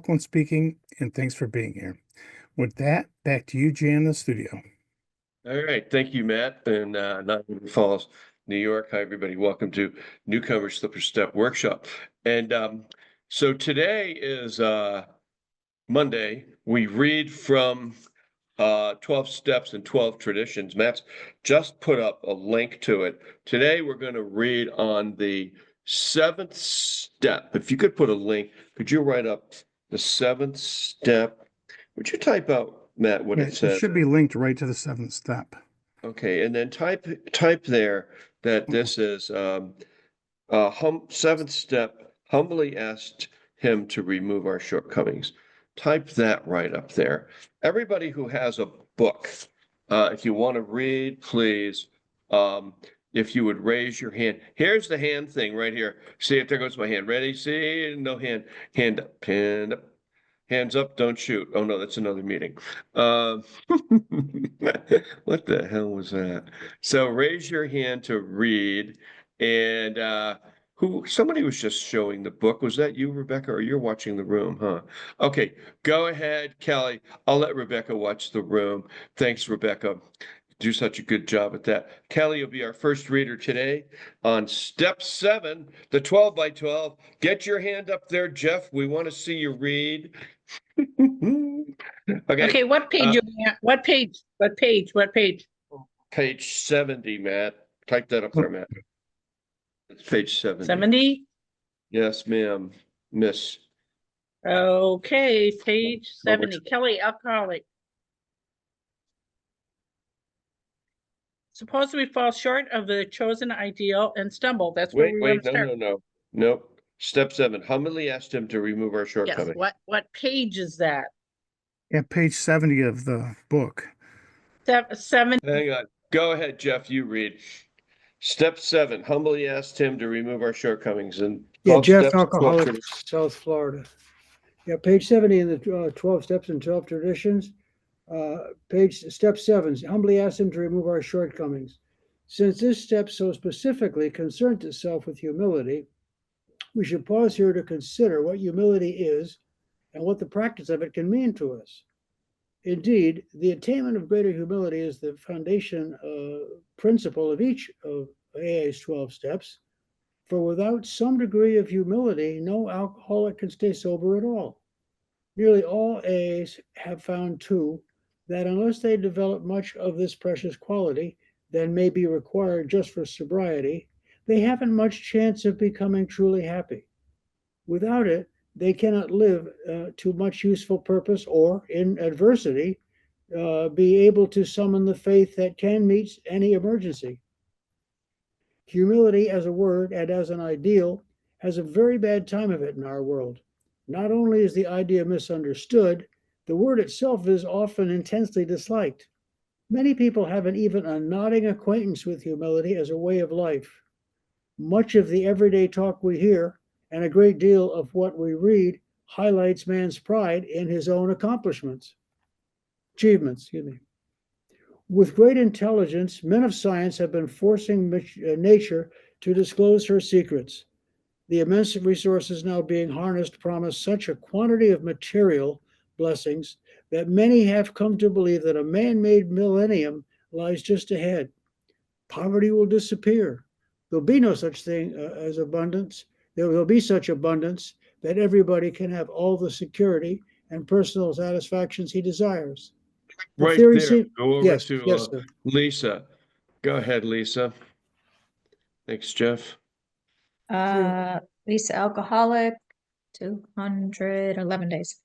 Welcome speaking, and thanks for being here. With that, back to you, Jann, in the studio. All right. Thank you, Matt, in Niagara Falls, New York. Hi, everybody. Welcome to Newcomer Slipper Step Workshop. And so today is Monday. We read from 12 Steps and 12 Traditions. Matt's just put up a link to it. Today, we're going to read on the 7th step. If you could put a link, could you write up the 7th step? Would you type out, Matt, what it says? It should be linked right to the 7th step. Okay, and then type there that this is 7th step, humbly asked him to remove our shortcomings. Type that right up there. Everybody who has a book, if you want to read, please, if you would raise your hand. Here's the hand thing right here. See if there goes my hand. Ready? See? No hand. Hand up. Hand up. Hands up, don't shoot. Oh no, that's another meeting. What the hell was that? So raise your hand to read. And somebody was just showing the book. Was that you, Rebecca, or you're watching the room, huh? Okay, go ahead, Kelly. I'll let Rebecca watch the room. Thanks, Rebecca. Do such a good job at that. Kelly will be our first reader today on step 7, the 12 by 12. Get your hand up there, Jeff. We want to see you read. Okay, what page? What page? What page? What page? Page 70, Matt. Type that up there, Matt. It's page 70. 70? Yes, ma'am. Miss. Okay, page 70. Kelly, alcoholic. Suppose we fall short of the chosen ideal and stumble. That's where we want to start. No. Nope. Step 7. Humbly asked him to remove our shortcomings. Yes. What page is that? Yeah, page 70 of the book. 7. Hang on. Go ahead, Jeff. You read. Step 7. Humbly asked him to remove our shortcomings. And Jeff, alcoholic, South Florida. Yeah, page 70 in the 12 Steps and 12 Traditions. Step 7, humbly asked him to remove our shortcomings. Since this step so specifically concerns itself with humility, we should pause here to consider what humility is and what the practice of it can mean to us. Indeed, the attainment of greater humility is the foundation principle of each of AA's 12 steps, for without some degree of humility, no alcoholic can stay sober at all. Nearly all AAs have found, too, that unless they develop much of this precious quality that may be required just for sobriety, they haven't much chance of becoming truly happy. Without it, they cannot live to much useful purpose or, in adversity, be able to summon the faith that can meet any emergency. Humility as a word and as an ideal has a very bad time of it in our world. Not only is the idea misunderstood, the word itself is often intensely disliked. Many people haven't even a nodding acquaintance with humility as a way of life. Much of the everyday talk we hear and a great deal of what we read highlights man's pride in his own achievements. With great intelligence, men of science have been forcing nature to disclose her secrets. The immense resources now being harnessed promise such a quantity of material blessings that many have come to believe that a man-made millennium lies just ahead. Poverty will disappear. There'll be no such thing as abundance. There will be such abundance that everybody can have all the security and personal satisfactions he desires. Right there. Go over to sir. Lisa. Go ahead, Lisa. Thanks, Jeff. Lisa, alcoholic, 211 days.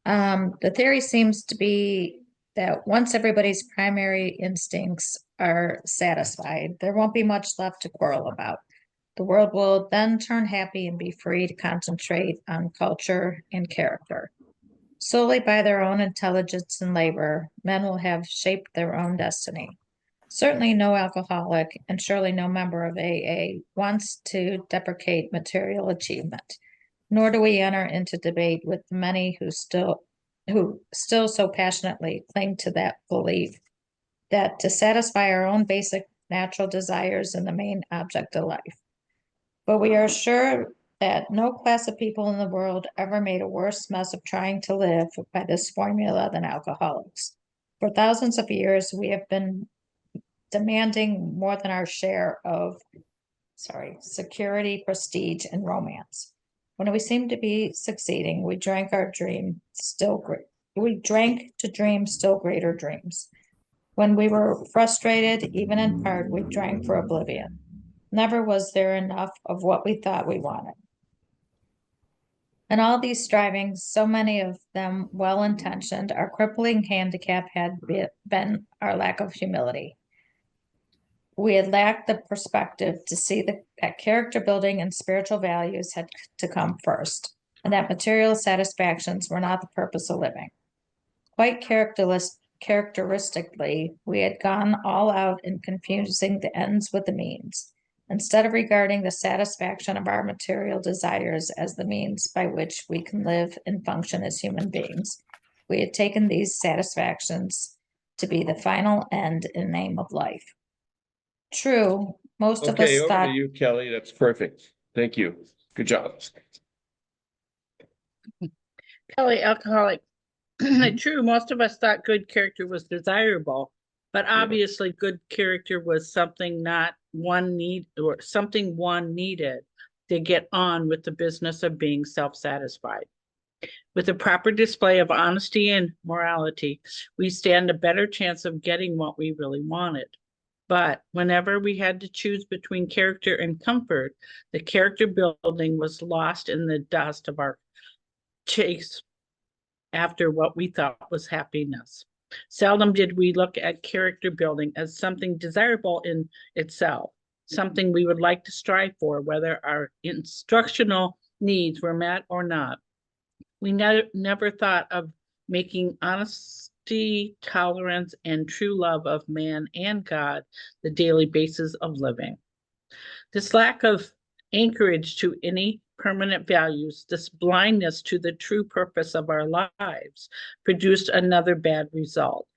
The theory seems to be that once everybody's primary instincts are satisfied, there won't be much left to quarrel about. The world will then turn happy and be free to concentrate on culture and character. Solely by their own intelligence and labor, men will have shaped their own destiny. Certainly no alcoholic and surely no member of AA wants to deprecate material achievement, nor do we enter into debate with the many who still so passionately cling to that belief that to satisfy our own basic natural desires is the main object of life. But we are sure that no class of people in the world ever made a worse mess of trying to live by this formula than alcoholics. For thousands of years, we have been demanding more than our share of, security, prestige, and romance. When we seemed to be succeeding, we drank to dream still greater dreams. When we were frustrated, even in part, we drank for oblivion. Never was there enough of what we thought we wanted. In all these strivings, so many of them well-intentioned, our crippling handicap had been our lack of humility. We had lacked the perspective to see that character building and spiritual values had to come first, and that material satisfactions were not the purpose of living. Quite characteristically, we had gone all out in confusing the ends with the means. Instead of regarding the satisfaction of our material desires as the means by which we can live and function as human beings, we had taken these satisfactions to be the final end and aim of life. True, most of us Okay, over thought. to you, Kelly. That's perfect. Thank you. Good job. Kelly, alcoholic. True, most of us thought good character was desirable, but obviously good character was something one needed to get on with the business of being self-satisfied. With a proper display of honesty and morality, we stand a better chance of getting what we really wanted. But whenever we had to choose between character and comfort, the character building was lost in the dust of our chase after what we thought was happiness. Seldom did we look at character building as something desirable in itself, something we would like to strive for, whether our instructional needs were met or not. We never thought of making honesty, tolerance, and true love of man and God the daily basis of living. This lack of anchorage to any permanent values, this blindness to the true purpose of our lives, produced another bad result.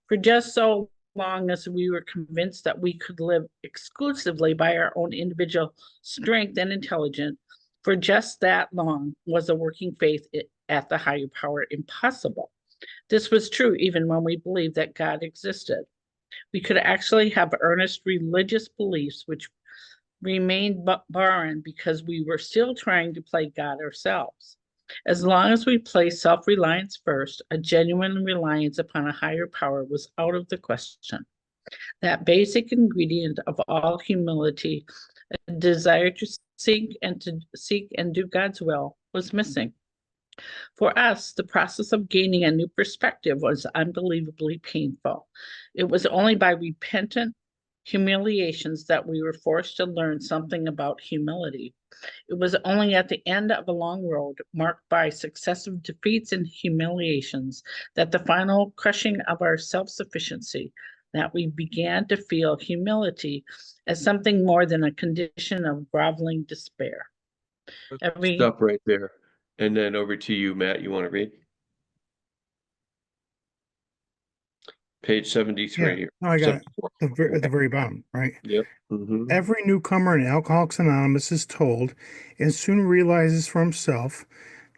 For just so long as we were convinced that we could live exclusively by our own individual strength and intelligence, for just that long was a working faith at the higher power impossible. This was true even when we believed that God existed. We could actually have earnest religious beliefs which remained barren because we were still trying to play God ourselves. As long as we placed self-reliance first, a genuine reliance upon a higher power was out of the question. That basic ingredient of all humility, a desire to seek and do God's will, was missing. For us, the process of gaining a new perspective was unbelievably painful. It was only by repentant humiliations that we were forced to learn something about humility. It was only at the end of a long road marked by successive defeats and humiliations that the final crushing of our self-sufficiency that we began to feel humility as something more than a condition of groveling despair. Stop right there. And then over to you, Matt. You want to read? Page 73. Yeah. No, I got it. At the very bottom, right? Yep. Mm-hmm. Every newcomer in Alcoholics Anonymous is told and soon realizes for himself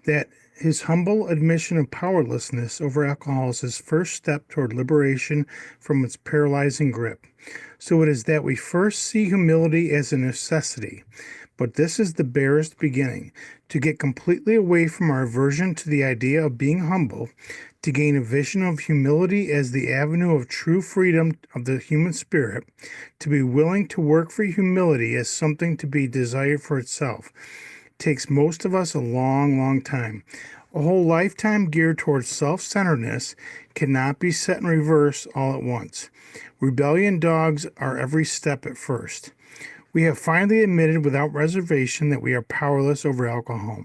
that his humble admission of powerlessness over alcohol is his first step toward liberation from its paralyzing grip. So it is that we first see humility as a necessity. But this is the barest beginning, to get completely away from our aversion to the idea of being humble, to gain a vision of humility as the avenue of true freedom of the human spirit, to be willing to work for humility as something to be desired for itself. It takes most of us a long, long time. A whole lifetime geared towards self-centeredness cannot be set in reverse all at once. Rebellion dogs our every step at first. We have finally admitted without reservation that we are powerless over alcohol.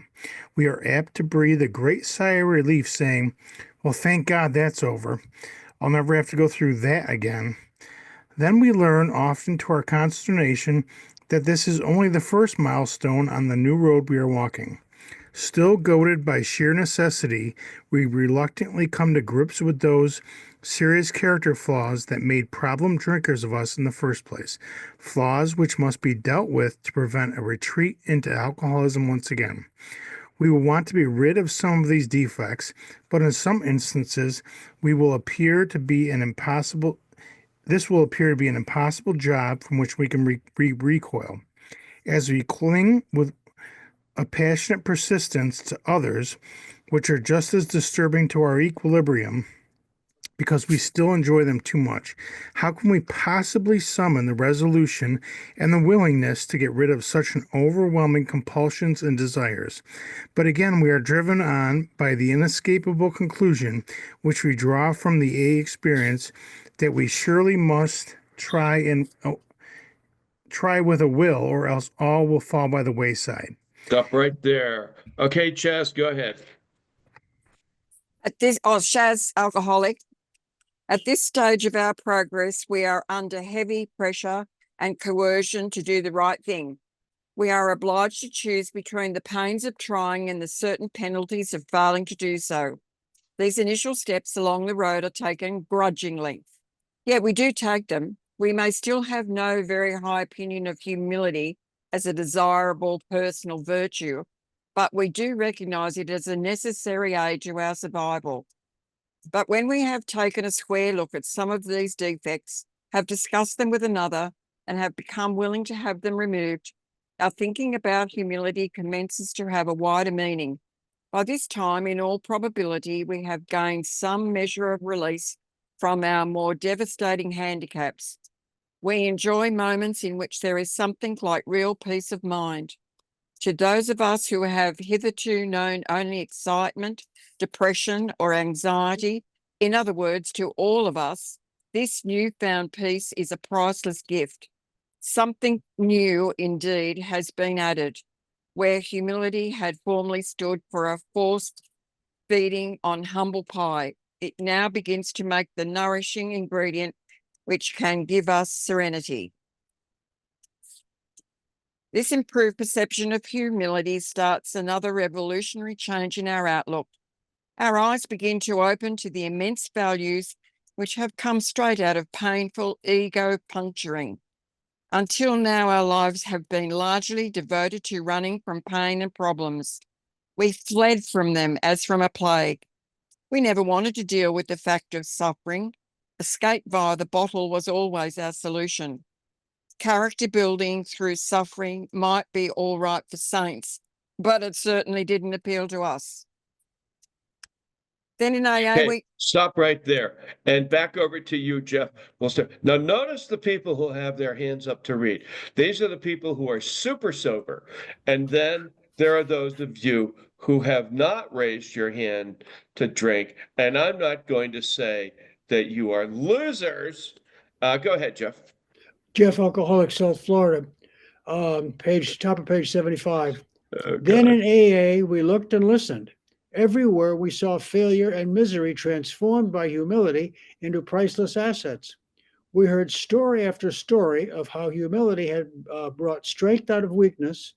We are apt to breathe a great sigh of relief saying, well, thank God that's over. I'll never have to go through that again. Then we learn, often to our consternation, that this is only the first milestone on the new road we are walking. Still goaded by sheer necessity, we reluctantly come to grips with those serious character flaws that made problem drinkers of us in the first place, flaws which must be dealt with to prevent a retreat into alcoholism once again. We will want to be rid of some of these defects, but in some instances, we will appear to be an impossible this will appear to be an impossible job from which we can recoil. As we cling with a passionate persistence to others, which are just as disturbing to our equilibrium because we still enjoy them too much, how can we possibly summon the resolution and the willingness to get rid of such an overwhelming compulsions and desires? But again, we are driven on by the inescapable conclusion, which we draw from the A experience, that we surely must try with a will, or else all will fall by the wayside. Stop right there. Okay, Chaz, go ahead. Shaz, alcoholic. At this stage of our progress, we are under heavy pressure and coercion to do the right thing. We are obliged to choose between the pains of trying and the certain penalties of failing to do so. These initial steps along the road are taken grudgingly. Yet we do take them. We may still have no very high opinion of humility as a desirable personal virtue, but we do recognize it as a necessary aid to our survival. But when we have taken a square look at some of these defects, have discussed them with another, and have become willing to have them removed, our thinking about humility commences to have a wider meaning. By this time, in all probability, we have gained some measure of release from our more devastating handicaps. We enjoy moments in which there is something like real peace of mind. To those of us who have hitherto known only excitement, depression, or anxiety, in other words, to all of us, this newfound peace is a priceless gift. Something new indeed has been added. Where humility had formerly stood for a forced feeding on humble pie, it now begins to make the nourishing ingredient which can give us serenity. This improved perception of humility starts another revolutionary change in our outlook. Our eyes begin to open to the immense values which have come straight out of painful ego puncturing. Until now, our lives have been largely devoted to running from pain and problems. We fled from them as from a plague. We never wanted to deal with the fact of suffering. Escape via the bottle was always our solution. Character building through suffering might be all right for saints, but it certainly didn't appeal to us. Then in AA, Okay, stop right there. And back over to you, Jeff. We'll start. Now, notice the people who have their hands up to read. These are the people who are super sober. And then there are those of you who have not raised your hand to drink. And I'm not going to say that you are losers. Go ahead, Jeff. Jeff, alcoholic, South Florida. Top of page 75. Oh, Then God. in AA, we looked and listened. Everywhere we saw failure and misery transformed by humility into priceless assets. We heard story after story of how humility had brought strength out of weakness,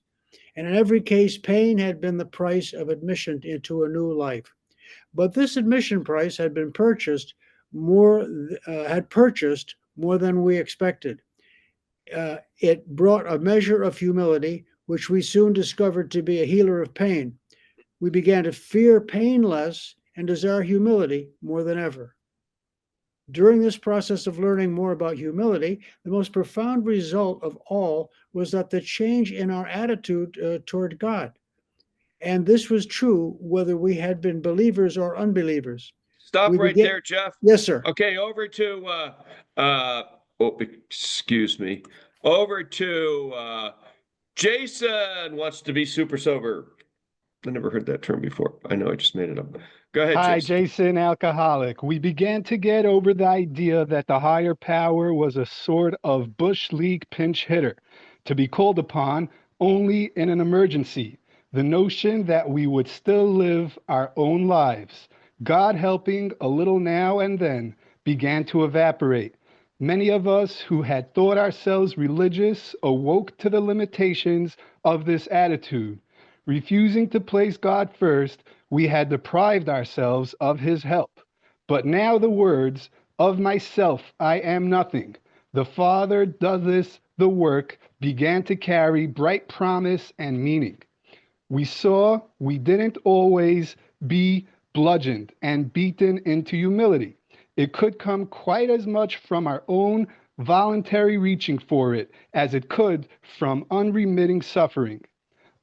and in every case, pain had been the price of admission into a new life. But this admission price had been purchased more than we expected. It brought a measure of humility, which we soon discovered to be a healer of pain. We began to fear pain less and desire humility more than ever. During this process of learning more about humility, the most profound result of all was that the change in our attitude toward God. And this was true whether we had been believers or unbelievers. Stop right there, Jeff. Yes, sir. Okay, over to excuse me. Over to Jason wants to be super sober. I never heard that term before. I know I just made it up. Go ahead, Hi, Jason. Jason, alcoholic. We began to get over the idea that the higher power was a sort of Bush League pinch hitter to be called upon only in an emergency. The notion that we would still live our own lives, God helping a little now and then, began to evaporate. Many of us who had thought ourselves religious awoke to the limitations of this attitude. Refusing to place God first, we had deprived ourselves of his help. But now the words, "Of myself I am nothing. The Father does the work," began to carry bright promise and meaning. We saw we didn't always be bludgeoned and beaten into humility. It could come quite as much from our own voluntary reaching for it as it could from unremitting suffering.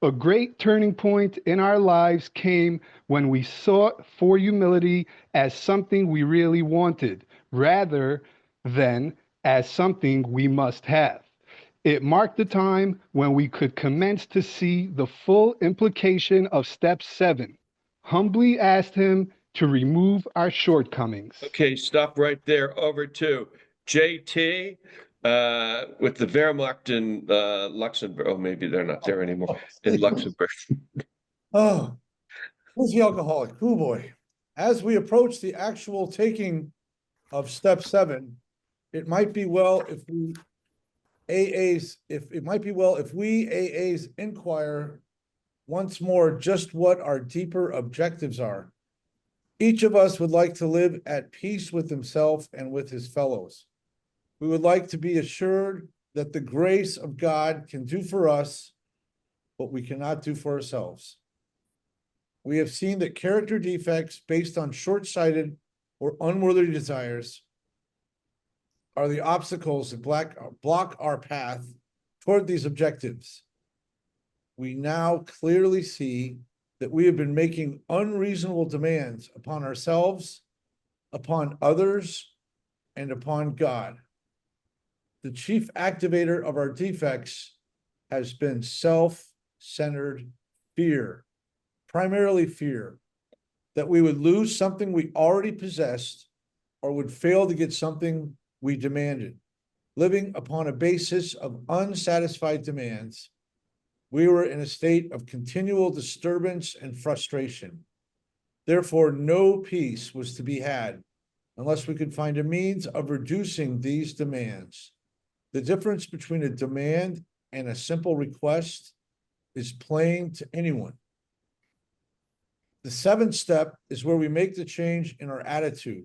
A great turning point in our lives came when we sought for humility as something we really wanted, rather than as something we must have. It marked the time when we could commence to see the full implication of step 7. Humbly asked him to remove our shortcomings. Okay, stop right there. Over to JT with the Wehrmacht in Luxembourg. Oh, maybe they're not there anymore in Luxembourg. Oh, who's the alcoholic? Oh boy. As we approach the actual taking of step 7, it might be well if we AAs inquire once more just what our deeper objectives are. Each of us would like to live at peace with himself and with his fellows. We would like to be assured that the grace of God can do for us what we cannot do for ourselves. We have seen that character defects based on short-sighted or unworthy desires are the obstacles that block our path toward these objectives. We now clearly see that we have been making unreasonable demands upon ourselves, upon others, and upon God. The chief activator of our defects has been self-centered fear, primarily fear that we would lose something we already possessed or would fail to get something we demanded. Living upon a basis of unsatisfied demands, we were in a state of continual disturbance and frustration. Therefore, no peace was to be had unless we could find a means of reducing these demands. The difference between a demand and a simple request is plain to anyone. The 7th step is where we make the change in our attitude,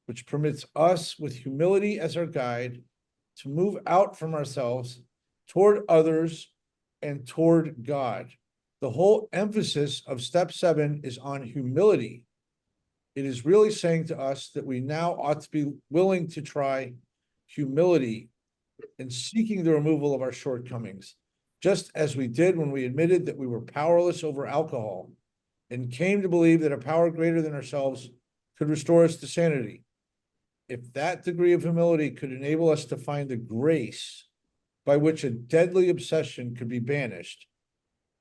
which permits us, with humility as our guide, to move out from ourselves toward others and toward God. The whole emphasis of step 7 is on humility. It is really saying to us that we now ought to be willing to try humility in seeking the removal of our shortcomings, just as we did when we admitted that we were powerless over alcohol and came to believe that a power greater than ourselves could restore us to sanity. If that degree of humility could enable us to find the grace by which a deadly obsession could be banished,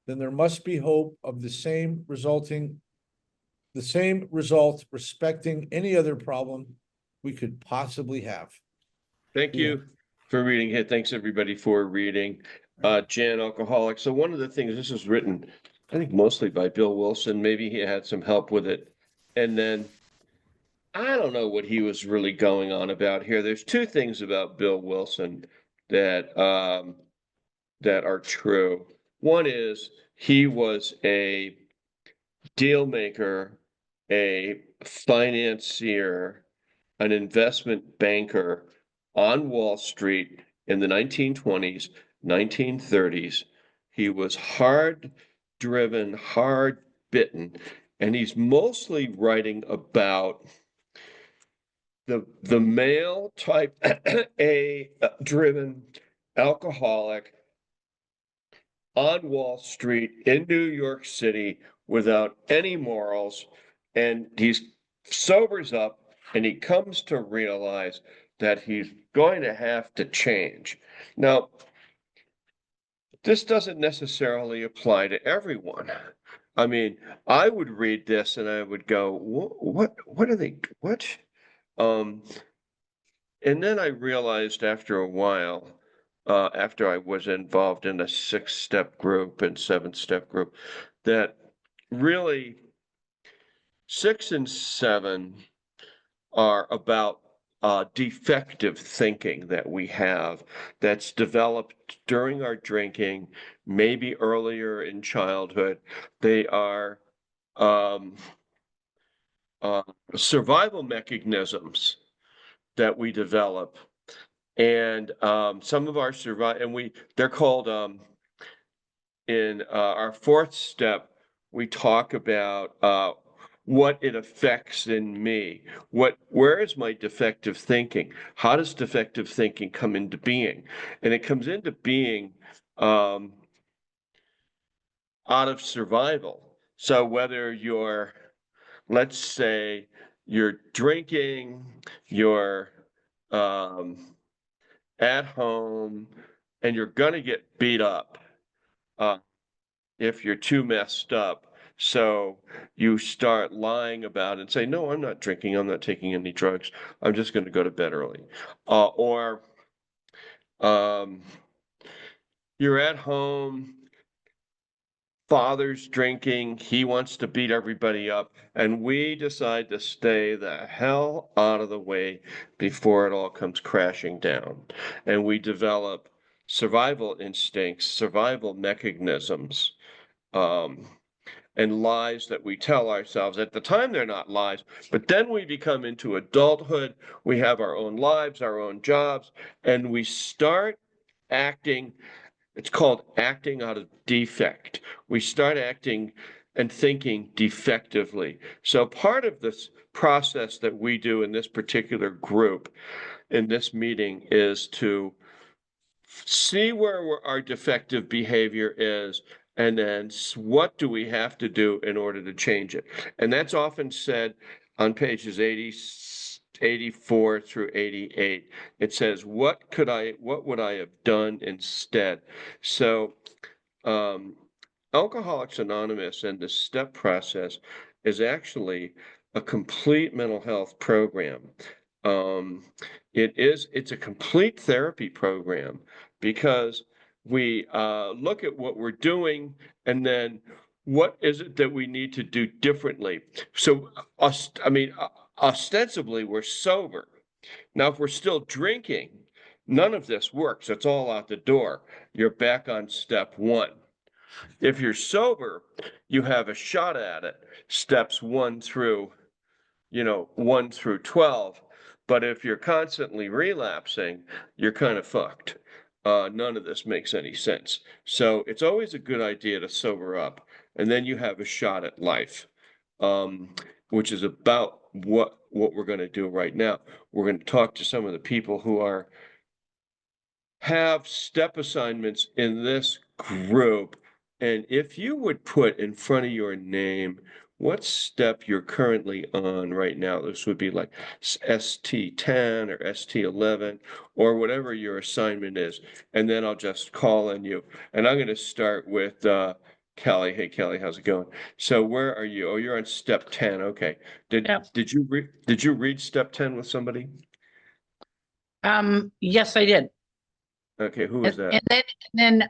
then there must be hope of the same result respecting any other problem we could possibly have. Thank you for reading. Hey, thanks everybody for reading. Jann, alcoholic. So one of the things, this is written, I think mostly by Bill Wilson. Maybe he had some help with it. And then I don't know what he was really going on about here. There's 2 things about Bill Wilson that that are true. One is he was a deal maker, a financier, an investment banker on Wall Street in the 1920s, 1930s. He was hard driven, hard bitten, and he's mostly writing about the male type A driven alcoholic on Wall Street in New York City without any morals, and he sobers up and he comes to realize that he's going to have to change. Now, this doesn't necessarily apply to everyone. I mean, I would read this and I would go, what are they, what? And then I realized after a while, after I was involved in a 6-step group and 7-step group, that really 6 and 7 are about defective thinking that we have that's developed during our drinking, maybe earlier in childhood. They are survival mechanisms that we develop. And some of our they're called in our fourth step, we talk about what it affects in me. Where is my defective thinking? How does defective thinking come into being? And it comes into being out of survival. So whether you're, let's say, you're drinking, you're at home, and you're gonna get beat up if you're too messed up. So you start lying about it and say, no, I'm not drinking, I'm not taking any drugs, I'm just going to go to bed early. Or you're at home, father's drinking, he wants to beat everybody up, and we decide to stay the hell out of the way before it all comes crashing down. And we develop survival instincts, survival mechanisms, and lies that we tell ourselves. At the time, they're not lies, but then we become into adulthood. We have our own lives, our own jobs, and we start acting. It's called acting out of defect. We start acting and thinking defectively. So part of this process that we do in this particular group, in this meeting, is to see where our defective behavior is, and then what do we have to do in order to change it? And that's often said on pages 84 through 88. It says, what would I have done instead? So Alcoholics Anonymous and the STEP process is actually a complete mental health program. It's a complete therapy program, because we look at what we're doing and then what is it that we need to do differently. So ostensibly we're sober. Now, if we're still drinking, none of this works. It's all out the door. You're back on step one. If you're sober, you have a shot at it, steps 1 through 12. But if you're constantly relapsing, you're kind of fucked. None of this makes any sense. So it's always a good idea to sober up, and then you have a shot at life, which is about what we're going to do right now. We're going to talk to some of the people who have step assignments in this group. And if you would put in front of your name what step you're currently on right now, this would be like ST10 or ST11 or whatever your assignment is. And then I'll just call on you. And I'm going to start with Kelly. Hey, Kelly, how's it going? So where are you? Oh, you're on step 10. Okay. Did you read step 10 with somebody? Yes, I did. Okay, who was that? And then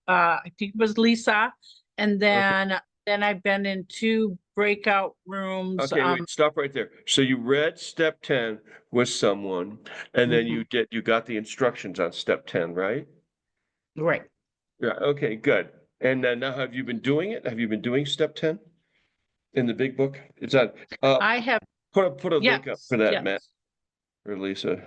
I think it was Lisa, and then I've been in 2 breakout rooms. Okay, wait, stop right there. So you read step 10 with someone, and then you got the instructions on step 10, right? Right. Yeah, okay, good. And now have you been doing it? Have you been doing step 10 in the big book? It's on I have. put a link up for that, yes. Matt or Lisa.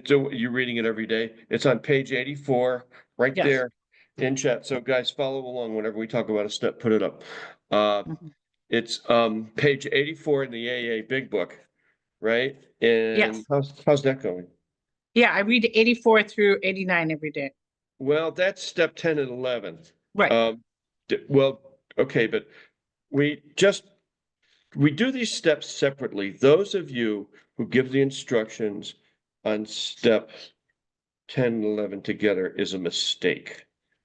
So you're reading it every day. It's on page 84, right Yes. there in chat. So guys, follow along whenever we talk about a step, put it up. It's page 84 in the AA Big Book, right? And Yes. how's that going? Yeah, I read 84 through 89 every day. Well, that's step 10 and 11. Right. Well, okay, but we do these steps separately. Those of you who give the instructions on step 10 and 11 together is a mistake.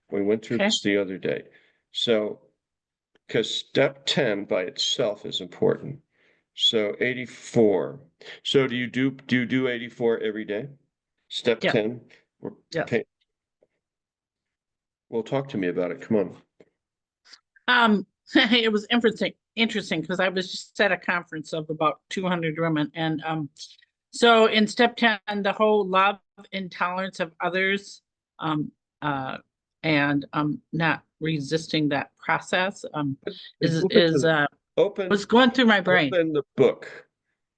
We went through this the other day. So, because step 10 by itself is important. So 84. So do you do 84 every day? Step 10? Yeah. Well, talk to me about it. Come on. It was interesting because I was just at a conference of about 200 women, and So in step 10, the whole love and tolerance of others, and not resisting that process, Open, was going through my brain. open the book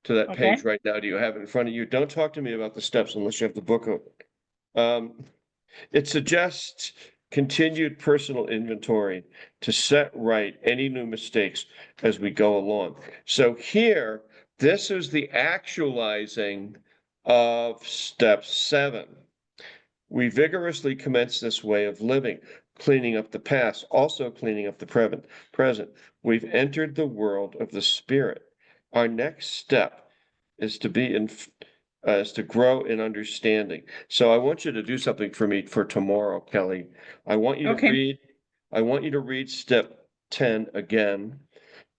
to that Okay. page right now. Do you have it in front of you? Don't talk to me about the steps unless you have the book open. It suggests continued personal inventory to set right any new mistakes as we go along. So here, this is the actualizing of step 7. We vigorously commence this way of living, cleaning up the past, also cleaning up the present. We've entered the world of the spirit. Our next step is to be in, is to grow in understanding. So I want you to do something for me for tomorrow, Kelly. I want you to Okay. read, I want you to read step 10 again. Mm-hmm.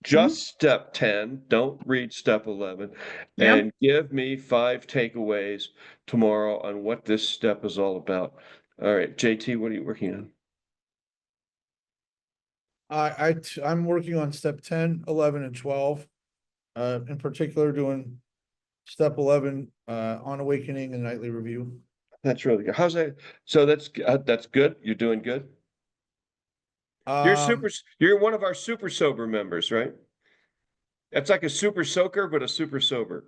Just step 10, don't read step 11, Yep. and give me 5 takeaways tomorrow on what this step is all about. All right, JT, what are you working on? I'm working on step 10, 11, and 12. In particular, doing step 11, on awakening and nightly review. That's really good. How's that? So that's good. You're doing good. You're one of our super sober members, right? That's like a super soaker, but a super sober.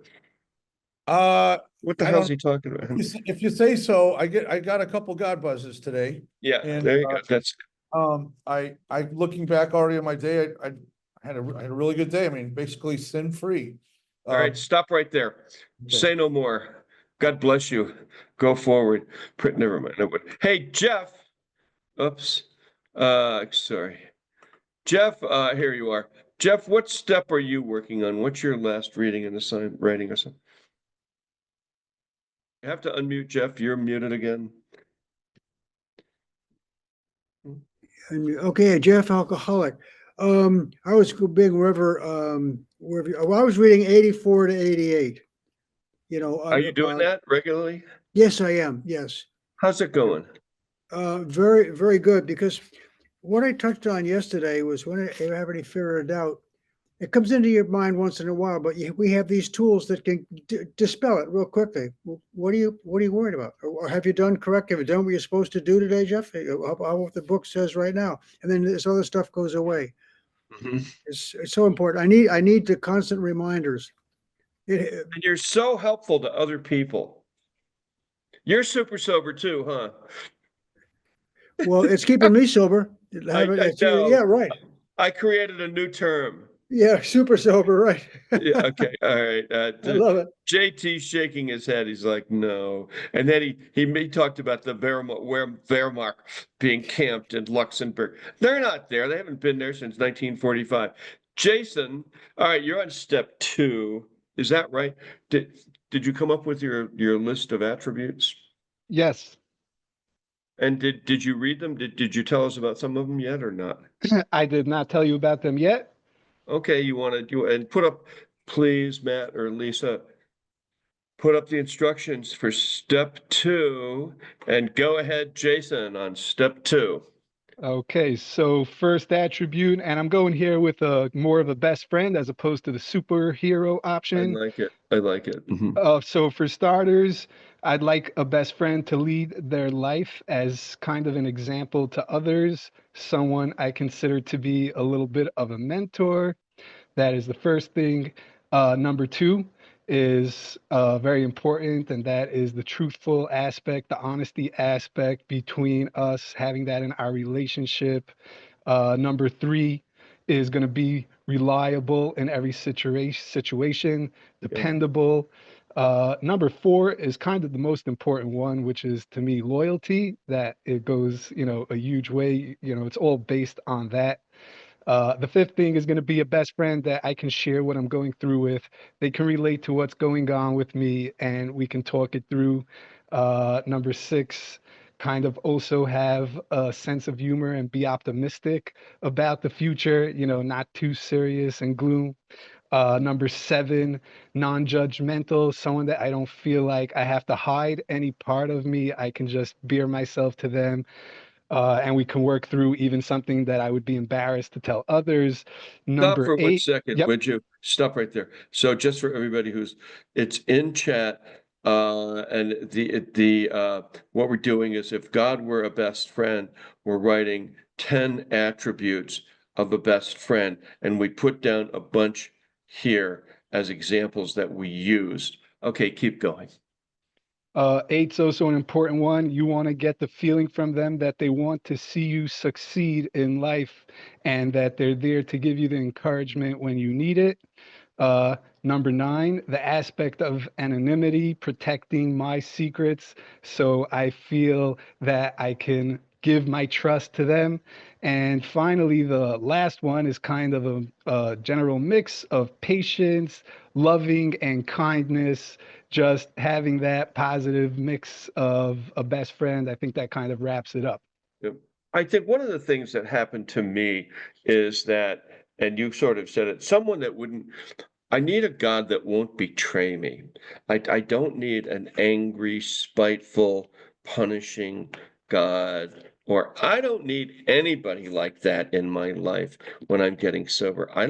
What the I hell's don't- he talking about? If you say so, I got a couple God buzzes today. Yeah, And, there you go. That's I looking back already on my day, I had a really good day. I mean, basically sin free. all right. Stop right there. Okay. Say no more. God bless you. Go forward. Never mind. Hey, Jeff. Oops. Sorry. Jeff, here you are. Jeff, what step are you working on? What's your last reading and writing or something? You have to unmute Jeff. You're muted again. Okay, Jeff, alcoholic. I was big wherever, well, I was reading 84 to 88. You know, Are you doing that regularly? Yes, I am. Yes. How's it going? Very, very good. Because what I touched on yesterday was when I have any fear or doubt, it comes into your mind once in a while, but we have these tools that can dispel it real quickly. What are you worried about? Or have you done correct? Have you done what you're supposed to do today, Jeff? How what the book says right now, and then this other stuff goes away. Mm-hmm. It's so important. I need the constant reminders. And you're so helpful to other people. You're super sober too, huh? Well, it's keeping me sober. I know. Yeah, right. I created a new term. Yeah, super sober, right. Yeah, okay, all right. I love it. JT shaking his head. He's like, no. And then he talked about the Wehrmacht being camped in Luxembourg. They're not there. They haven't been there since 1945. Jason, all right, you're on step 2. Is that right? Did you come up with your list of attributes? Yes. And did you read them? Did you tell us about some of them yet or not? I did not tell you about them yet. Okay, you want to do and put up, please, Matt or Lisa, put up the instructions for step 2 and go ahead, Jason, on step 2. Okay, so first attribute, and I'm going here with more of a best friend as opposed to the superhero option. I like it. Mm-hmm. So for starters, I'd like a best friend to lead their life as kind of an example to others, someone I consider to be a little bit of a mentor. That is the first thing. Number 2 is very important, and that is the truthful aspect, the honesty aspect between us, having that in our relationship. Number 3 is going to be reliable in every situation, dependable. Number 4 is kind of the most important one, which is to me loyalty, that it goes, a huge way. It's all based on that. The 5th thing is going to be a best friend that I can share what I'm going through with. They can relate to what's going on with me and we can talk it through. Number 6, kind of also have a sense of humor and be optimistic about the future, not too serious and gloom. Number 7, non-judgmental, someone that I don't feel like I have to hide any part of me. I can just bear myself to them. And we can work through even something that I would be embarrassed to tell others. Stop Number for 1 8. second, Yep. would you? Stop right there. So just for everybody it's in chat, and what we're doing is, if God were a best friend, we're writing 10 attributes of a best friend, and we put down a bunch here as examples that we used. Okay, keep going. 8's also an important one. You want to get the feeling from them that they want to see you succeed in life and that they're there to give you the encouragement when you need it. Number 9, the aspect of anonymity, protecting my secrets, so I feel that I can give my trust to them. And finally, the last one is kind of a general mix of patience, loving, and kindness. Just having that positive mix of a best friend, I think that kind of wraps it up. Yep. I think one of the things that happened to me is that, and you sort of said it, someone that wouldn't, I need a God that won't betray me. I don't need an angry, spiteful, punishing God, or I don't need anybody like that in my life when I'm getting sober. I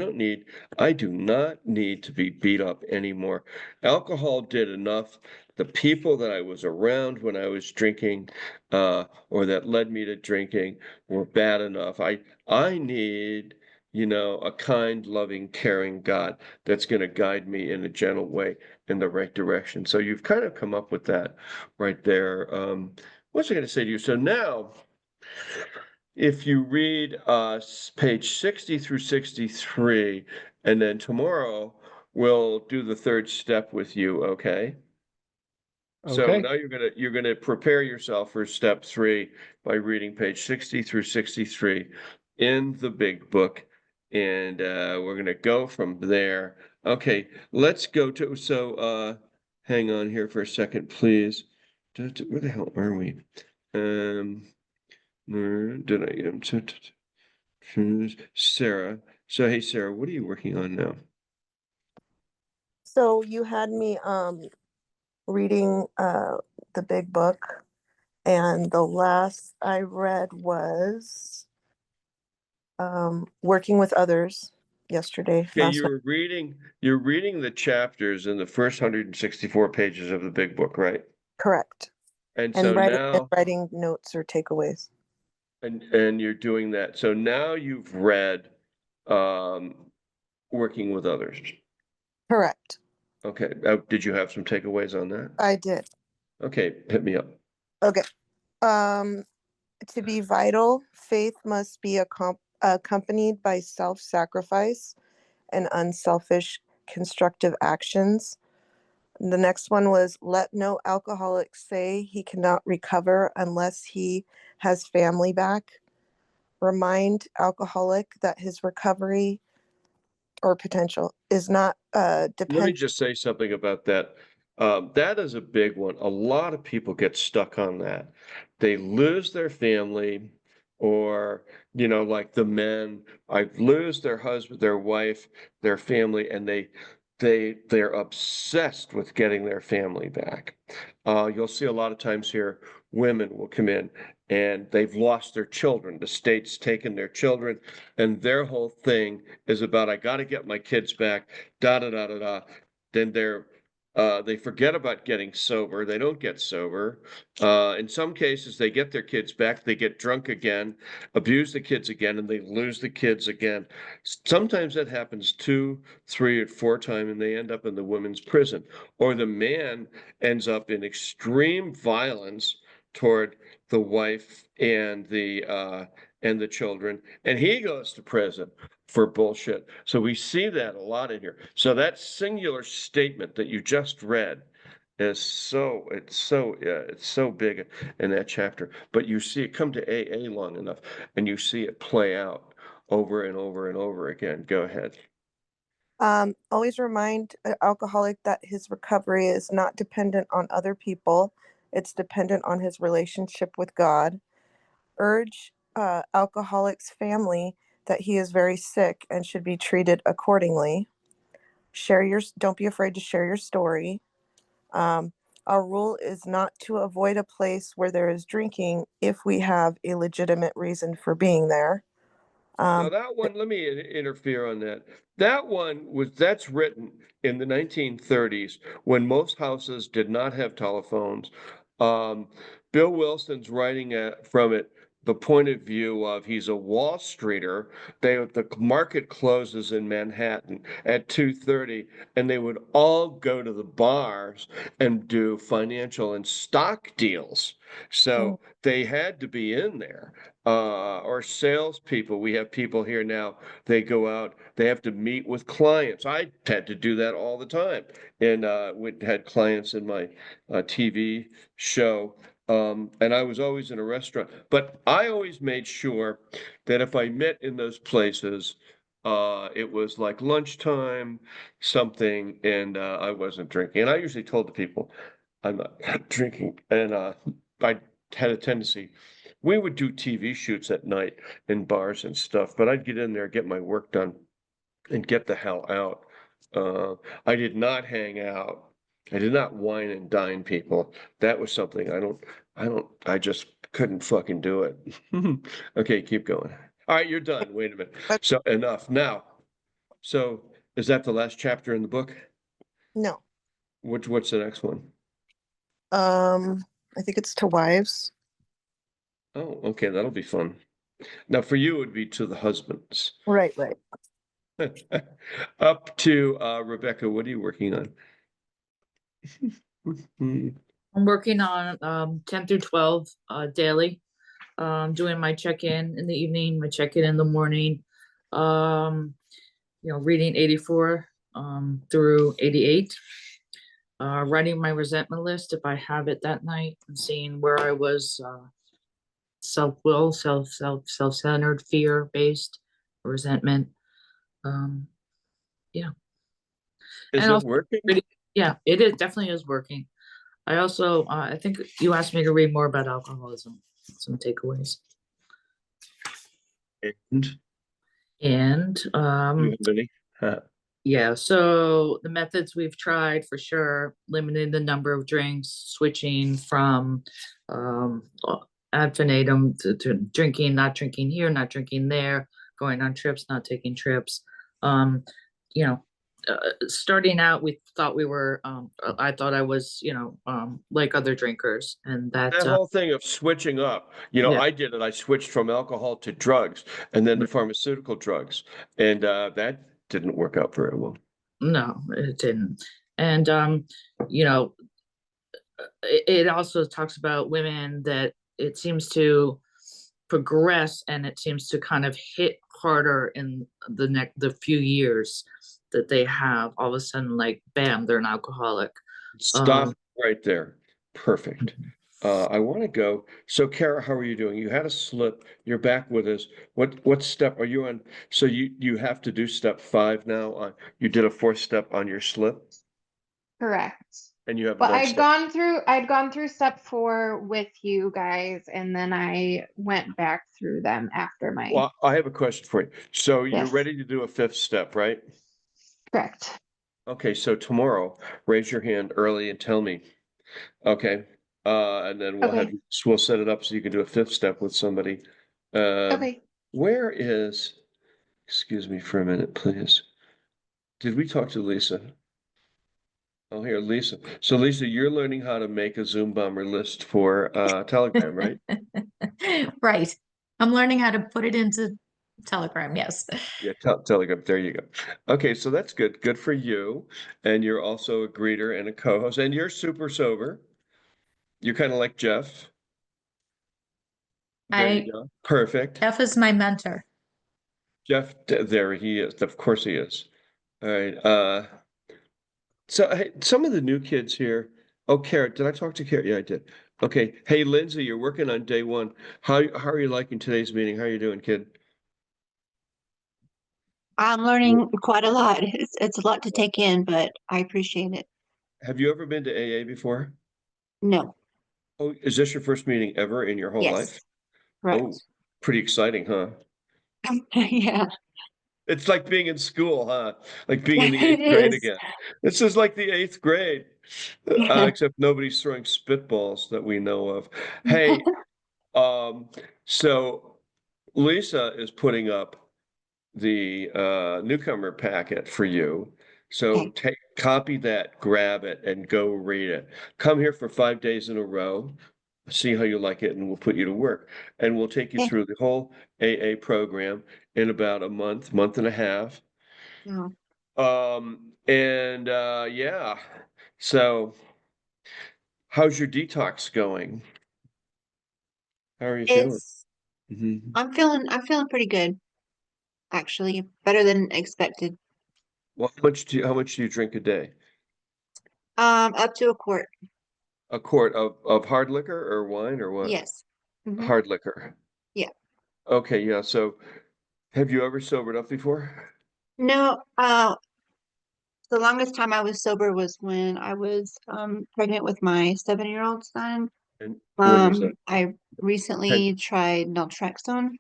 do not need to be beat up anymore. Alcohol did enough. The people that I was around when I was drinking, or that led me to drinking, were bad enough. I need, a kind, loving, caring God that's going to guide me in a gentle way in the right direction. So you've kind of come up with that right there. What was I going to say to you? So now, if you read page 60 through 63, and then tomorrow we'll do the third step with you, okay? So Okay. now you're gonna prepare yourself for step 3 by reading page 60 through 63 in the big book, and we're gonna go from there. Okay, let's go to hang on here for a second, please. Where the hell are we? Did I Sarah? So hey, Sarah, what are you working on now? So you had me reading the big book, and the last I read was working with others yesterday. Okay, Last night. you're reading the chapters in the first 164 pages of the big book, right? Correct. And And so writing now, notes or takeaways. and you're doing that. So now you've read um working with others. Correct. Okay. Did you have some takeaways on that? I did. Okay, hit me up. Okay. To be vital, faith must be accompanied by self-sacrifice and unselfish constructive actions. The next one was, let no alcoholic say he cannot recover unless he has family back. Remind alcoholic that his recovery or potential is not Let me dependent. just say something about that. That is a big one. A lot of people get stuck on that. They lose their family, or, like the men, I lose their husband, their wife, their family, and they're obsessed with getting their family back. You'll see a lot of times here, women will come in and they've lost their children. The state's taken their children, and their whole thing is about, I got to get my kids back, da da da da da. Then they forget about getting sober. They don't get sober. In some cases, they get their kids back. They get drunk again, abuse the kids again, and they lose the kids again. Sometimes that happens 2, 3, or 4 times, and they end up in the women's prison. Or the man ends up in extreme violence toward the wife and the children, and he goes to prison for bullshit. So we see that a lot in here. So that singular statement that you just read is it's so big in that chapter. But you see it come to AA long enough, and you see it play out over and over and over again. Go ahead. Always remind an alcoholic that his recovery is not dependent on other people. It's dependent on his relationship with God. Urge alcoholic's family that he is very sick and should be treated accordingly. Don't be afraid to share your story. Our rule is not to avoid a place where there is drinking if we have a legitimate reason for being there. Now that one, let me interfere on that. That's written in the 1930s when most houses did not have telephones. Um, Bill Wilson's writing from it the point of view of he's a Wall Streeter. The market closes in Manhattan at 2:30, and they would all go to the bars and do financial and stock deals. So they had to be in there. Or salespeople. We have people here now, they go out, they have to meet with clients. I had to do that all the time. And we had clients in my TV show. And I was always in a restaurant. But I always made sure that if I met in those places, it was like lunchtime, something, and I wasn't drinking. And I usually told the people I'm not drinking. And I had a tendency. We would do TV shoots at night in bars and stuff, but I'd get in there, get my work done, and get the hell out. I did not hang out. I did not wine and dine people. That was something I just couldn't fucking do it. Okay, keep going. All right, you're done. Wait a minute. So enough. Now, so is that the last chapter in the book? No. What's the next one? I think it's to wives. Oh, okay, that'll be fun. Now, for you, it would be to the husbands. Right. Up to Rebecca, what are you working on? I'm working on 10 through 12 daily. Doing my check-in in the evening, my check-in in the morning. Reading 84 through 88. Writing my resentment list if I have it that night, and seeing where I was self-will, self-centered, fear-based, resentment. Is And it also working? Yeah, it is definitely is working. I also I think you asked me to read more about alcoholism, some takeaways. And you have any? Yeah, so the methods we've tried for sure, limiting the number of drinks, switching from ad infinitum to drinking, not drinking here, not drinking there, going on trips, not taking trips. Starting out, we thought we were I thought I was, like other drinkers, and That whole thing of switching up, Yeah. I did it. I switched from alcohol to drugs and then to pharmaceutical drugs. And that didn't work out very well. No, it didn't. And it also talks about women that it seems to progress, and it seems to kind of hit harder in the few years that they have. All of a sudden, like, bam, they're an alcoholic. Stop right there. Perfect. I want to go. So, Kara, how are you doing? You had a slip. You're back with us. What step are you on? So you have to do step 5 now. You did a 4th step on your slip, Correct. and you haven't Well, done I'd gone through step 4 with you guys, and then I went back through them after my. Well, I have a question for you. So you're Yes. ready to do a 5th step, right? Correct. Okay, so tomorrow, raise your hand early and tell me. Okay. And then we'll set it up so you can do a 5th step with somebody. Okay. Excuse me for a minute, please. Did we talk to Lisa? Oh, here, Lisa. So Lisa, you're learning how to make a Zoom bomber list for Telegram, right? Right. I'm learning how to put it into Telegram, yes. Yeah, Telegram. There you go. Okay, so that's good. Good for you. And you're also a greeter and a co-host, and you're super sober. You're kind of like Jeff. There you go. Perfect. Jeff is my mentor. Jeff, there he is. Of course he is. All right. So hey, some of the new kids here. Oh, Kara, did I talk to Kara? Yeah, I did. Okay. Hey, Lindsay, you're working on day 1. How are you liking today's meeting? How are you doing, kid? I'm learning quite a lot. It's a lot to take in, but I appreciate it. Have you ever been to AA before? No. Oh, is this your first meeting ever in your whole Yes. life? Right. Oh, pretty exciting, huh? Yeah. It's like being in school, huh? Like being in the It 8th grade is. again. This is like the 8th grade, except nobody's throwing spitballs that we know of. Hey, so Lisa is putting up the newcomer packet for you. So Okay. copy that, grab it, and go read it. Come here for 5 days in a row, see how you like it, and we'll put you to work. And we'll take you Okay. through the whole AA program in about a month and a half. No, Yeah. So how's your detox going? How are you feeling? it's Mhm. I'm feeling pretty good, actually. Better than expected. Well, how much do you drink a day? Up to a quart. A quart of hard liquor or wine or what? Yes. Hmm. Hard liquor. Yeah. Okay, yeah. So have you ever sobered up before? No, the longest time I was sober was when I was pregnant with my 7-year-old son. And when was that? I Ten. recently tried naltrexone,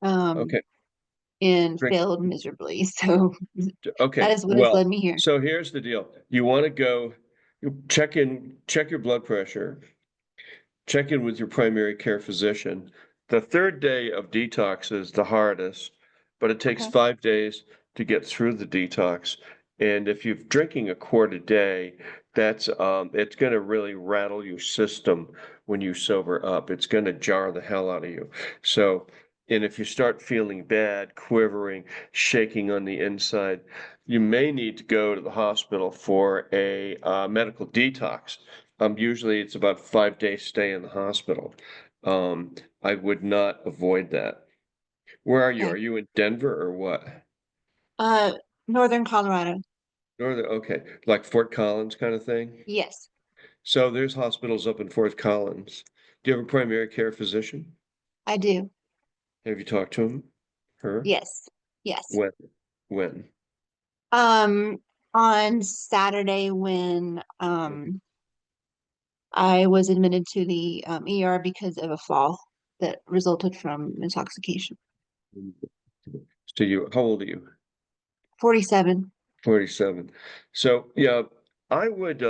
Okay. and Drink. failed miserably. So that Okay. is what has Well, led me here. so here's the deal. You want to go, you check your blood pressure, check in with your primary care physician. The third day of detox is the hardest, but it takes Okay. 5 days to get through the detox. And if you're drinking a quart a day, that's it's going to really rattle your system when you sober up. It's going to jar the hell out of you. So, and if you start feeling bad, quivering, shaking on the inside, you may need to go to the hospital for a medical detox. Usually it's about 5 day stay in the hospital. I would not avoid that. Where are you? Are Okay. you in Denver or what? Uh, Northern Colorado. Northern, okay, like Fort Collins kind of thing? Yes, So there's hospitals up in Fort Collins. Do you have a primary care physician? I do. Have you talked to him? Her? Yes. Yes. When? When? Um, on Saturday when I was admitted to the ER because of a fall that resulted from intoxication. So how old are you? 47. 47. So yeah, I would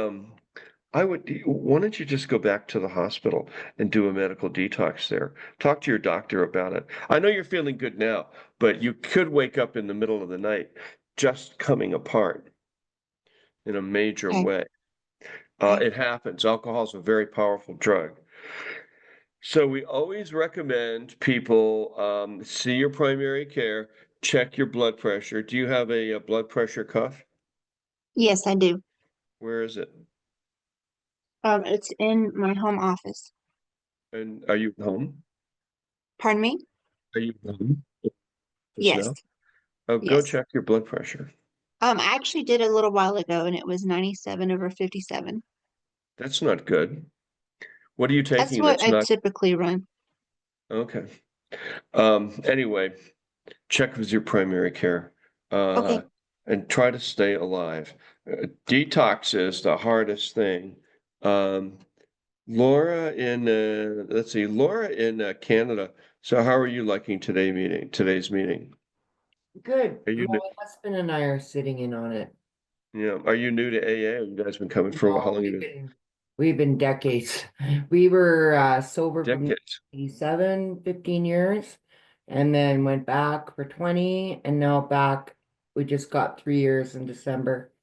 why don't you just go back to the hospital and do a medical detox there? Talk to your doctor about it. I know you're feeling good now, but you could wake up in the middle of the night just coming apart in a major Okay. way. Okay. It happens. Alcohol is a very powerful drug. So we always recommend people see your primary care, check your blood pressure. Do you have a blood pressure cuff? Yes, I do. Where is it? It's in my home office. And are you home? Pardon me? Are you home just Yes. now? Oh, go Yes. check your blood pressure. I actually did a little while ago and it was 97/57. That's not good. What are you That's taking what that's I not typically run. okay? Anyway, check with your primary care, uh, Okay. and try to stay alive. Detox is the hardest thing. Um, let's see, Laura in Canada. So how are you liking today's meeting? Good. Are you My new, husband and I are sitting in on it. are you new to AA? Or you guys been coming for a while? How No, long you been? we've been decades. We were sober from Decades. 87, 15 years, and then went back for 20, and now back. We just got 3 years in December.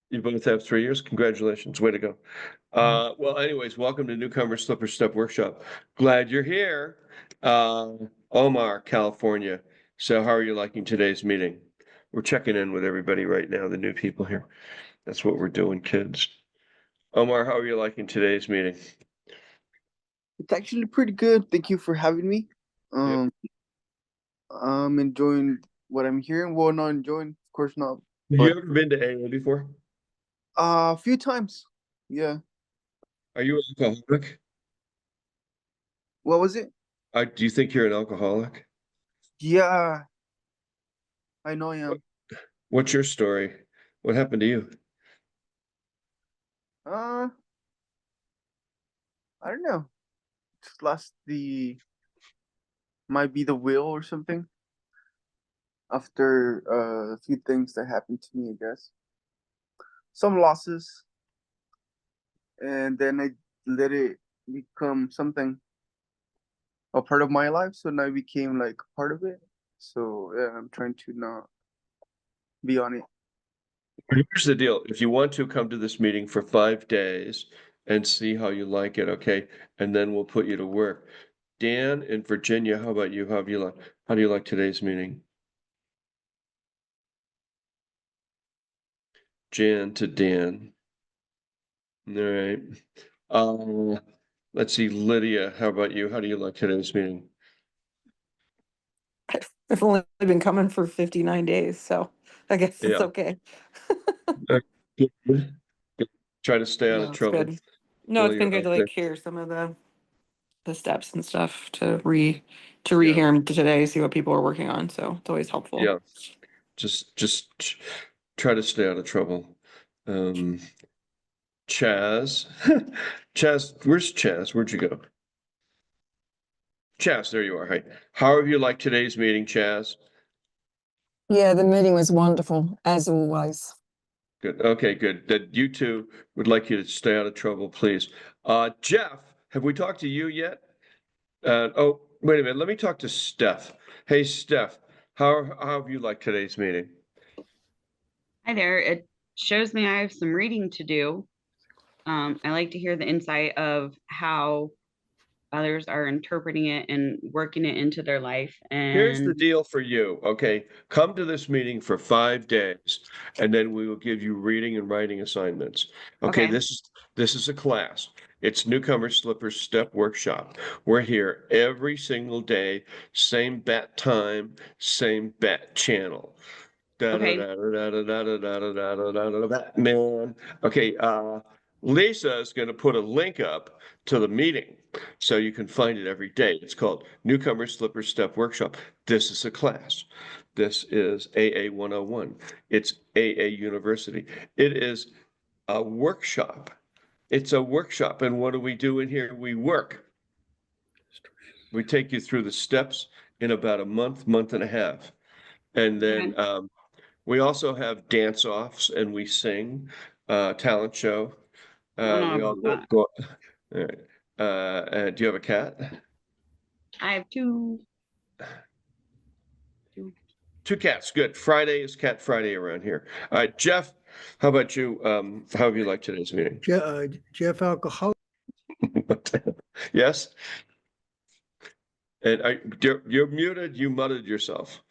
You both have 3 years. Congratulations. Way to go. Well, anyways, welcome to Newcomer Slipper Step Workshop. Glad you're here. Omar, California. So how are you liking today's meeting? We're checking in with everybody right now, the new people here. That's what we're doing, kids. Omar, how are you liking today's meeting? It's actually pretty good. Thank you for having me. Yep. I'm enjoying what I'm hearing. Well, not enjoying, of course not. Have But you ever been to AA before? a few times. Yeah. Are you an alcoholic? What was it? Do you think you're an alcoholic? Yeah, I know I What, am. what's your story? What happened to you? Uh, I don't know. Just lost the might be the will or something. After a few things that happened to me, I guess. Some losses, and then I let it become something, a part of my life. So now it became like part of it. So yeah, I'm trying to not be on it. Here's the deal. If you want to come to this meeting for 5 days and see how you like it, okay? And then we'll put you to work. Dan in Virginia, how about you? How do you like today's meeting? Jan to Dan. All right. Let's see, Lydia, how about you? How do you like today's meeting? I've only been coming for 59 days, so I guess it's Yeah. okay. Good. Good. Try to stay out No, of it's trouble good. No, while it's been you're good out to there. like hear some of the steps and stuff to rehear Yeah. them today, see what people are working on. So it's always helpful. Yeah. Just try to stay out of trouble. Chaz. Chaz, where's Chaz? Where'd you go? Chaz, there you are. Hi. How have you liked today's meeting, Chaz? Yeah, the meeting was wonderful, as always. Good. Okay, good. That you two would like you to stay out of trouble, please. Jeff, have we talked to you yet? Oh, wait a minute. Let me talk to Steph. Hey, Steph, how have you liked today's meeting? Hi there. It shows me I have some reading to do. I like to hear the insight of how others are interpreting it and working it into their life. Here's the And deal for you, okay? Come to this meeting for 5 days, and then we will give you reading and writing assignments. Okay, okay, this is a class. It's Newcomer Slippers Step Workshop. We're here every single day, same bat time, same bat channel. okay, Batman. Okay, Lisa is going to put a link up to the meeting so you can find it every day. It's called Newcomer Slipper Step Workshop. This is a class. This is AA 101. It's AA University. It is a workshop. It's a workshop. And what do we do in here? We work. We take you through the steps in about a month, month and a half. And then we also have dance offs and we sing, talent show. I don't know We about also that. go. All right. Do you have a cat? I have two. Two cats. Good. Friday is Cat Friday around here. All right, Jeff. How about you? How have you liked today's meeting? Jeff Alcoholic. Yes. And you're muted. You muted yourself.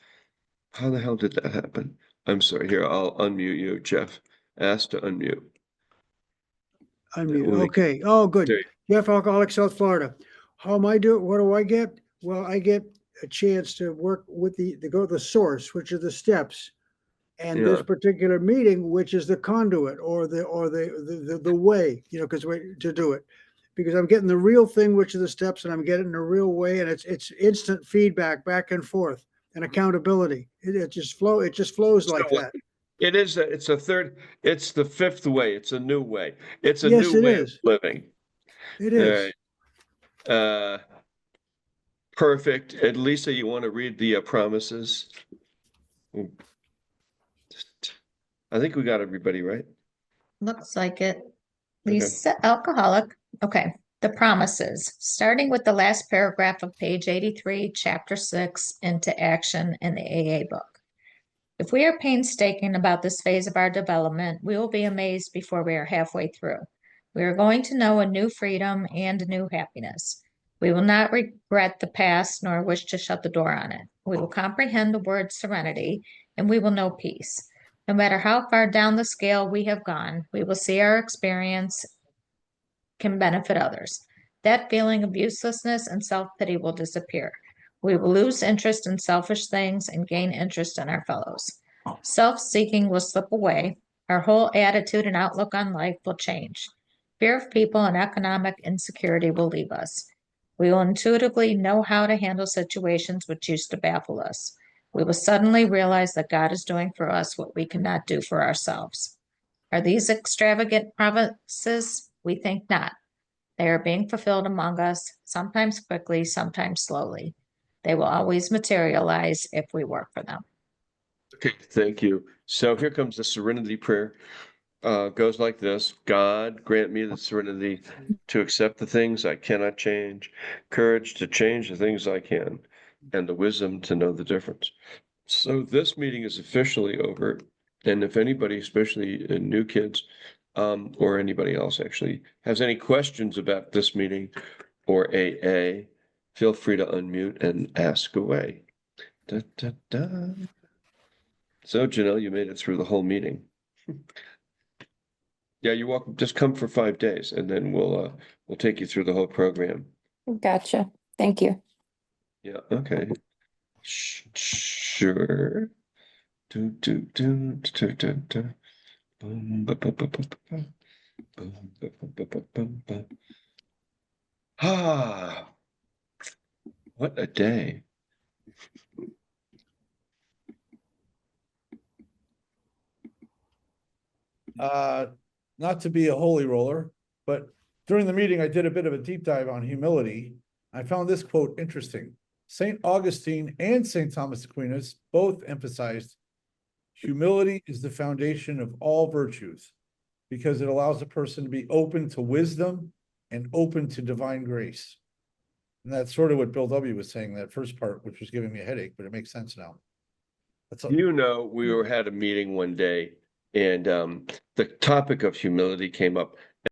How the hell did that happen? I'm sorry. Here, I'll unmute you, Jeff. Ask to unmute. Unmute. Let me- Okay. Oh, good. There you- Jeff Alcoholic, South Florida. How am I doing? What do I get? Well, I get a chance to work with go to the source, which are the steps, and this Yeah. particular meeting, which is the conduit or the way, because to do it, because I'm getting the real thing, which are the steps, and I'm getting the real way, and it's instant feedback back and forth and accountability. It just flows like So that. it is. It's the fifth way. It's a new way. It's a Yes, new it way of is. living. It All is. right. Perfect. And Lisa, you want to read the promises? I think we got everybody right. Looks like it. Lisa, alcoholic. Okay. The promises, starting with the last paragraph of page 83, chapter 6, into action in the AA book. If we are painstaking about this phase of our development, we will be amazed before we are halfway through. We are going to know a new freedom and a new happiness. We will not regret the past nor wish to shut the door on it. We will comprehend the word serenity and we will know peace. No matter how far down the scale we have gone, we will see our experience can benefit others. That feeling of uselessness and self-pity will disappear. We will lose interest in selfish things and gain interest in our fellows. Self-seeking will slip away. Our whole attitude and outlook on life will change. Fear of people and economic insecurity will leave us. We will intuitively know how to handle situations which used to baffle us. We will suddenly realize that God is doing for us what we cannot do for ourselves. Are these extravagant promises? We think not. They are being fulfilled among us, sometimes quickly, sometimes slowly. They will always materialize if we work for them. Okay, thank you. So here comes the serenity prayer. Goes like this: God, grant me the serenity to accept the things I cannot change, courage to change the things I can, and the wisdom to know the difference. So this meeting is officially over. And if anybody, especially new kids, or anybody else actually, has any questions about this meeting or AA, feel free to unmute and ask away. Da, da, da. So Janelle, you made it through the whole meeting. Yeah, you're welcome. Just come for 5 days and then we'll take you through the whole program. Gotcha. Thank you. Yeah, okay. Sure. Do, do, do, do, do, do. Boom, ba, ba, ba, ba, ba, ba. Boom, ba, ba, ba, ba, ba, ba. Ah, what a day. Not to be a holy roller, but during the meeting, I did a bit of a deep dive on humility. I found this quote interesting. St. Augustine and St. Thomas Aquinas both emphasized humility is the foundation of all virtues because it allows a person to be open to wisdom and open to divine grace. And that's sort of what Bill W. was saying, that first part, which was giving me a headache, but it makes sense now. That's all. You know, we had a meeting one day and the topic of humility came up.